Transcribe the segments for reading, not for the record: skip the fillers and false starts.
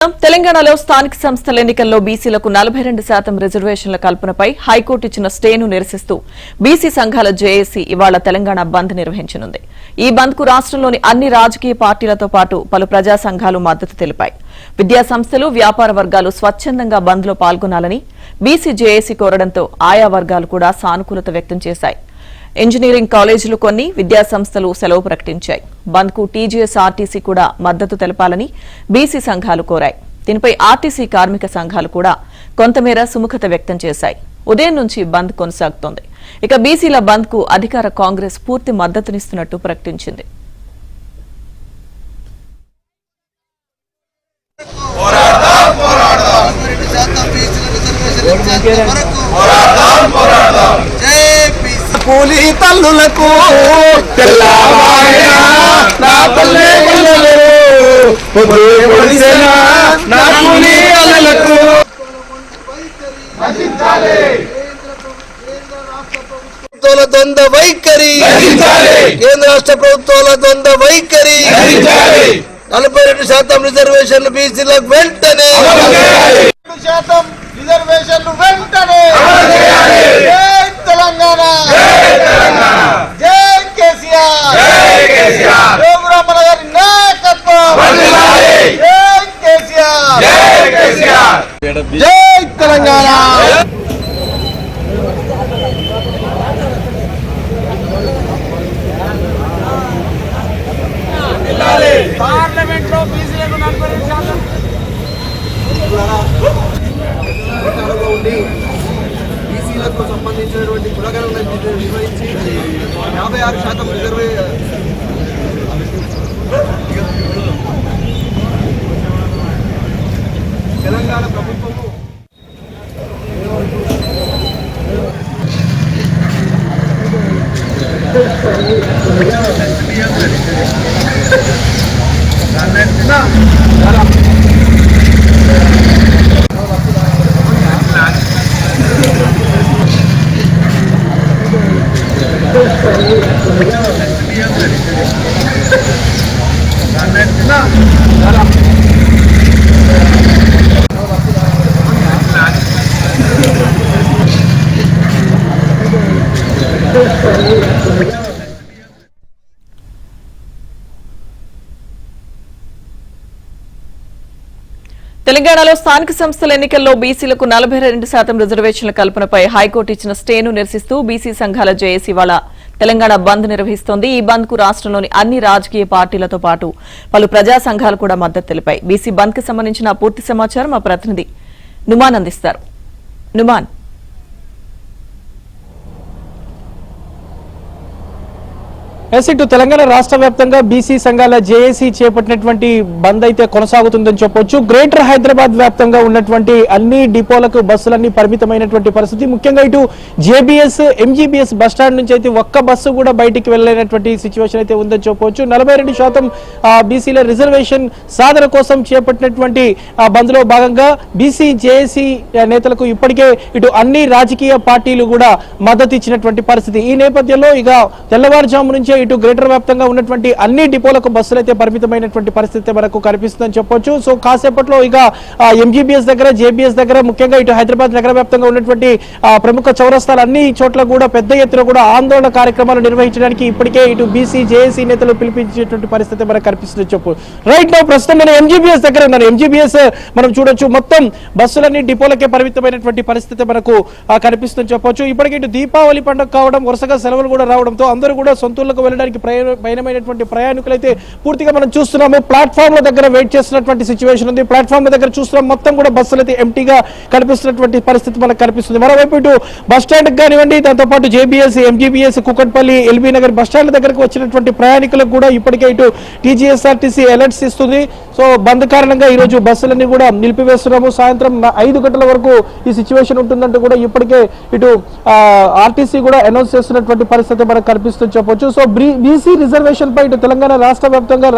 తెలంగాణలో స్థానిక సంస్థల ఎన్నికల్లో బీసీలకు 42% రిజర్వేషన్ల కల్పనపై హైకోర్టు ఇచ్చిన స్టేను నిరసిస్తూ బీసీ సంఘాల జేఏసీ ఇవాళ తెలంగాణ బంద్ నిర్వహించనుంది. ఈ బంద్ కు రాష్ట్రంలోని అన్ని రాజకీయ పార్టీలతో పాటు పలు ప్రజా సంఘాలు మద్దతు తెలిపాయి. విద్యా సంస్థలు, వ్యాపార వర్గాలు స్వచ్ఛందంగా బంద్ లో పాల్గొనాలని బీసీ జేఏసీ కోరడంతో ఆయా వర్గాలు కూడా సానుకూలత వ్యక్తం చేశాయి. ఇంజనీరింగ్ కాలేజీలు కొన్ని, విద్యా సంస్థలు సెలవు ప్రకటించాయి. బంద్ కు టీజీఎస్, ఆర్టీసీ కూడా మద్దతు తెలపాలని బీసీ సంఘాలు కోరాయి. దీనిపై ఆర్టీసీ కార్మిక సంఘాలు కూడా కొంతమేర సుముఖత వ్యక్తం చేశాయి. ఉదయం నుంచి బంద్ కొనసాగుతోంది. ఇక బీసీల బంద్ కు అధికార కాంగ్రెస్ పూర్తి మద్దతునిస్తున్నట్టు ప్రకటించింది. కూలి తల్లులకు తెల్లవారినా నా పల్లె పిల్లలు పొద్దు పొడిసెనా నా కూలి అల్లలకు నశించాలి. ప్రభుత్వాల ద్వంద్వ వైఖరి నశించాలి. కేంద్ర రాష్ట్ర ప్రభుత్వాల ద్వంద్వ వైఖరి నశించాలి. 42% రిజర్వేషన్లు బీసీలకు వెంటనే 2% రిజర్వేషన్లు వెంటనే తెలంగాణ జై కేసీఆర్ యోగురామల గారి నాయకత్వం జై కేసీఆర్ జై తెలంగాణ. పార్లమెంట్ లో బీసీలకు 42% బీసీలకు సంబంధించినటువంటి కులగణన నిర్వహించి 56% తెలంగాణ ప్రభుత్వము తెలంగాణలో స్థానిక సంస్థల ఎన్నికల్లో బీసీలకు 42% రిజర్వేషన్ల కల్పనపై హైకోర్టు ఇచ్చిన స్టేను నిరసిస్తూ బీసీ సంఘాల జేఏసీ ఇవాళ తెలంగాణ బంద్ నిర్వహిస్తోంది. ఈ బంద్ కు రాష్ట్రంలోని అన్ని రాజకీయ పార్టీలతో పాటు పలు ప్రజా సంఘాలు కూడా మద్దతు తెలిపాయి. బీసీ బంద్ కు సంబంధించిన పూర్తి సమాచారం మా ప్రతినిధి నుమాన్ అందిస్తారు. నుమాన్, ఇటు తెలంగాణ రాష్ట్ర వ్యాప్తంగా బీసీ సంఘాల జేఏసీ చేపట్టినటువంటి బంద్ అయితే కొనసాగుతుందని చెప్పొచ్చు. గ్రేటర్ హైదరాబాద్ వ్యాప్తంగా ఉన్నటువంటి అన్ని డిపోలకు బస్సులన్నీ పరిమితమైనటువంటి పరిస్థితి. ముఖ్యంగా ఇటు జేబీఎస్, ఎంజీబీఎస్ బస్టాండ్ నుంచి అయితే ఒక్క బస్సు కూడా బయటికి వెళ్ళలేనటువంటి సిచ్యువేషన్ అయితే ఉందని చెప్పొచ్చు. 42% బీసీల రిజర్వేషన్ సాధన కోసం చేపట్టినటువంటి బంద్ లో భాగంగా బీసీ జేఏసీ నేతలకు ఇప్పటికే ఇటు అన్ని రాజకీయ పార్టీలు కూడా మద్దతు ఇచ్చినటువంటి పరిస్థితి. ఈ నేపథ్యంలో ఇక తెల్లవారుజాము నుంచే ఇటు గ్రేటర్ వ్యాప్తంగా ఉన్నటువంటి అన్ని డిపోలకు బస్సులు అయితే పరిమితమైనటువంటి పరిస్థితి మనకు కనిపిస్తుందని చెప్పొచ్చు. సో కాసేపట్లో ఇక ఎంజీబీఎస్ దగ్గర, జేబీఎస్ దగ్గర, ముఖ్యంగా ఇటు హైదరాబాద్ నగర వ్యాప్తంగా ఉన్నటువంటి ప్రముఖ చౌరస్తాలు అన్ని చోట్ల కూడా పెద్ద ఎత్తున కూడా ఆందోళన కార్యక్రమాలు నిర్వహించడానికి ఇప్పటికే ఇటు బీసీ జేఏసీ నేతలు పిలిపించేటువంటి పరిస్థితి మనకు కనిపిస్తుంది చెప్పు. రైట్ నౌ ప్రస్తుతం మనం ఎంజీబీఎస్ దగ్గర ఉన్నారు. ఎంజీబీఎస్ మనం చూడొచ్చు, మొత్తం బస్సులన్నీ డిపోలకే పరిమితమైనటువంటి పరిస్థితి మనకు కనిపిస్తుంది చెప్పొచ్చు. ఇప్పటికే ఇటు దీపావళి పండుగ కావడం, వరుసగా సెలవులు కూడా రావడంతో అందరూ కూడా సొంతూళ్ళకు వెళ్ళడానికి పయనమైనటువంటి ప్రయాణికులు అయితే పూర్తిగా మనం చూస్తున్నాము. ప్లాట్ఫామ్ ల దగ్గర వెయిట్ చేస్తున్నటువంటి సిచ్యువేషన్ ఉంది. ప్లాట్ఫామ్ ల దగ్గర చూస్తున్నాం, మొత్తం కూడా బస్సులు అయితే ఎంటీగా కనిపిస్తున్నటువంటి పరిస్థితి మనకు కనిపిస్తుంది. మరోవైపు ఇటు బస్ స్టాండ్ కానివ్వండి, దాంతోపాటు JBS, MGBS, Kukatpally, LB Nagar bus stand దగ్గరకు వచ్చినటువంటి ప్రయాణికులకు కూడా ఇప్పటికే ఇటు టీజీఎస్ఆర్టీసీ అలర్ట్స్ ఇస్తుంది. సో బంద్ కారణంగా ఈ రోజు బస్సులన్నీ కూడా నిలిపివేస్తున్నాము. సాయంత్రం 5 గంటల వరకు ఈ సిచ్యువేషన్ ఉంటుందంటూ కూడా ఇప్పటికే ఇటు ఆర్టీసీ కూడా అనౌన్స్ చేస్తున్నటువంటి పరిస్థితి మనకు కనిపిస్తుంది చెప్పొచ్చు. సో బీసీ రిజర్వేషన్ పై ఇటు తెలంగాణ రాష్ట్ర వ్యాప్తంగా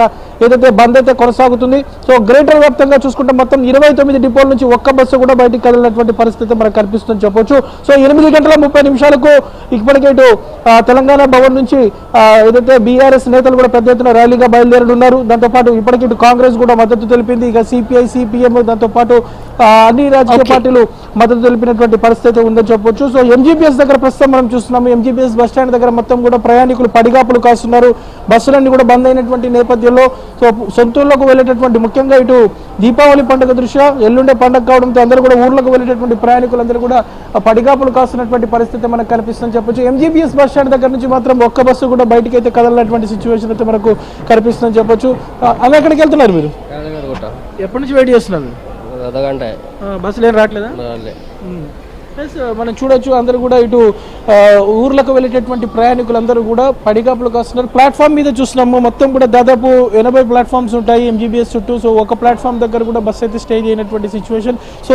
ఏదైతే బంద్ అయితే కొనసాగుతుంది. సో గ్రేటర్ వ్యాప్తంగా చూసుకుంటే మొత్తం 29 డిపోల నుంచి ఒక్క బస్సు కూడా బయటికి కదిలినటువంటి పరిస్థితి మనకు కనిపిస్తుందని చెప్పొచ్చు. సో 8:30 ఇప్పటికే ఇటు తెలంగాణ భవన్ నుంచి ఏదైతే బీఆర్ఎస్ నేతలు కూడా పెద్ద ఎత్తున ర్యాలీగా బయలుదేరుతున్నారు. దాంతోపాటు ఇప్పటికి ఇటు కాంగ్రెస్ కూడా మద్దతు తెలిపింది. ఇక సిపిఐ, సిపిఎం దాంతోపాటు అన్ని రాజకీయ పార్టీలు మద్దతు తెలిపినటువంటి పరిస్థితి ఉందని చెప్పొచ్చు. సో ఎంజీబీఎస్ దగ్గర ప్రస్తుతం మనం చూస్తున్నాము. ఎంజీబీఎస్ బస్ స్టాండ్ దగ్గర మొత్తం కూడా ప్రయాణికులు పడిగాపులు కాస్తున్నారు. బస్సులన్నీ కూడా బంద్ అయినటువంటి నేపథ్యంలో సో సొంతూరులకు వెళ్ళేటటువంటి ముఖ్యంగా ఇటు దీపావళి పండుగ దృష్ట్యా ఎల్లుండే పండుగ కావడంతో అందరూ కూడా ఊర్లకు వెళ్ళేటటువంటి ప్రయాణికులందరూ కూడా పడిగాపులు కాస్తున్నటువంటి పరిస్థితి మనకు కనిపిస్తుందని చెప్పొచ్చు. ఎంజీబీఎస్ బస్ స్టాండ్ దగ్గర నుంచి మాత్రం ఒక్క బస్సు కూడా బయటకి అయితే కదలనటువంటి సిచ్యువేషన్ అయితే మనకు కనిపిస్తుందని చెప్పొచ్చు. అలా ఎక్కడికి వెళ్తున్నారు మీరు? ఎప్పటి నుంచి వెయిట్ చేస్తున్నారు? అర్ధగంట. బస్సులు ఏం రావట్లేదా? మనం చూడొచ్చు అందరూ కూడా ఇటు ఊర్లకు వెళ్ళేటటువంటి ప్రయాణికులందరూ కూడా పడిగాపులకు వస్తున్నారు. ప్లాట్ఫామ్ మీద చూస్తున్నాము మొత్తం కూడా దాదాపు 80 ప్లాట్ఫామ్స్ ఉంటాయి ఎంజీబీఎస్ చుట్టూ. సో ఒక ప్లాట్ఫామ్ దగ్గర కూడా బస్సు అయితే స్టే చేయనటువంటి సిచ్యువేషన్. సో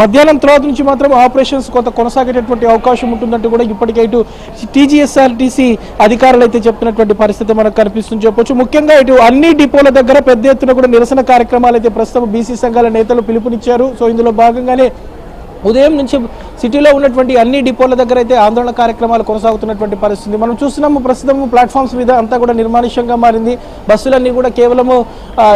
మధ్యాహ్నం తర్వాత నుంచి మాత్రం ఆపరేషన్స్ కొంత కొనసాగేటటువంటి అవకాశం ఉంటుందంటూ కూడా ఇప్పటికే ఇటు టీజీఎస్ఆర్టీసీ అధికారులు అయితే చెప్తున్నటువంటి పరిస్థితి మనకు కనిపిస్తుంది చెప్పొచ్చు. ముఖ్యంగా ఇటు అన్ని డిపోల దగ్గర పెద్ద ఎత్తున కూడా నిరసన కార్యక్రమాలు అయితే ప్రస్తుతం బీసీ సంఘాల నేతలు పిలుపునిచ్చారు. సో ఇందులో భాగంగానే ఉదయం నుంచి సిటీలో ఉన్నటువంటి అన్ని డిపోల దగ్గర అయితే ఆందోళన కార్యక్రమాలు కొనసాగుతున్నటువంటి పరిస్థితి మనం చూస్తున్నాము. ప్రస్తుతం ప్లాట్ఫామ్స్ మీద అంతా కూడా నిర్మానుష్యంగా మారింది. బస్సులన్నీ కూడా కేవలము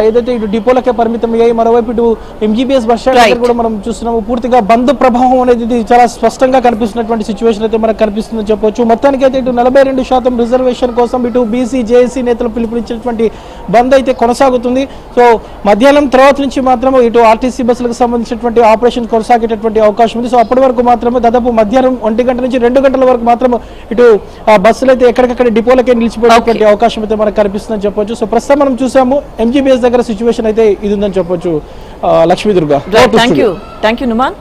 ఏదైతే ఇటు డిపోలకే పరిమితమయ్యాయి. మరోవైపు ఇటు ఎంజీబీఎస్ బస్ స్టాండ్ దగ్గర కూడా మనం చూస్తున్నాము పూర్తిగా బంద్ ప్రభావం అనేది చాలా స్పష్టంగా కనిపిస్తున్నటువంటి సిచ్యువేషన్ అయితే మనకు కనిపిస్తుందని చెప్పొచ్చు. మొత్తానికి అయితే ఇటు 42% రిజర్వేషన్ కోసం ఇటు బీసీ జేఏసీ నేతలు పిలుపునిచ్చినటువంటి బంద్ అయితే కొనసాగుతుంది. సో మధ్యాహ్నం తర్వాత నుంచి మాత్రం ఇటు ఆర్టీసీ బస్సులకు సంబంధించినటువంటి ఆపరేషన్ కొనసాగేటటువంటి అవకాశం ఉంది. సో అప్పటి వరకు మాత్రమే దాదాపు మధ్యాహ్నం 1 గంట నుంచి 2 గంటల వరకు మాత్రం ఇటు బస్సులు అయితే ఎక్కడికక్కడ డిపోలకే నిలిచిపోయేటువంటి అవకాశం అయితే మనకు కనిపిస్తుందని చెప్పొచ్చు. సో ప్రస్తుతం మనం చూసాము ఎంజీబీఎస్ దగ్గర సిచ్యువేషన్ అయితే ఇది ఉందని చెప్పొచ్చు. లక్ష్మీ దుర్గా. Thank you Numan.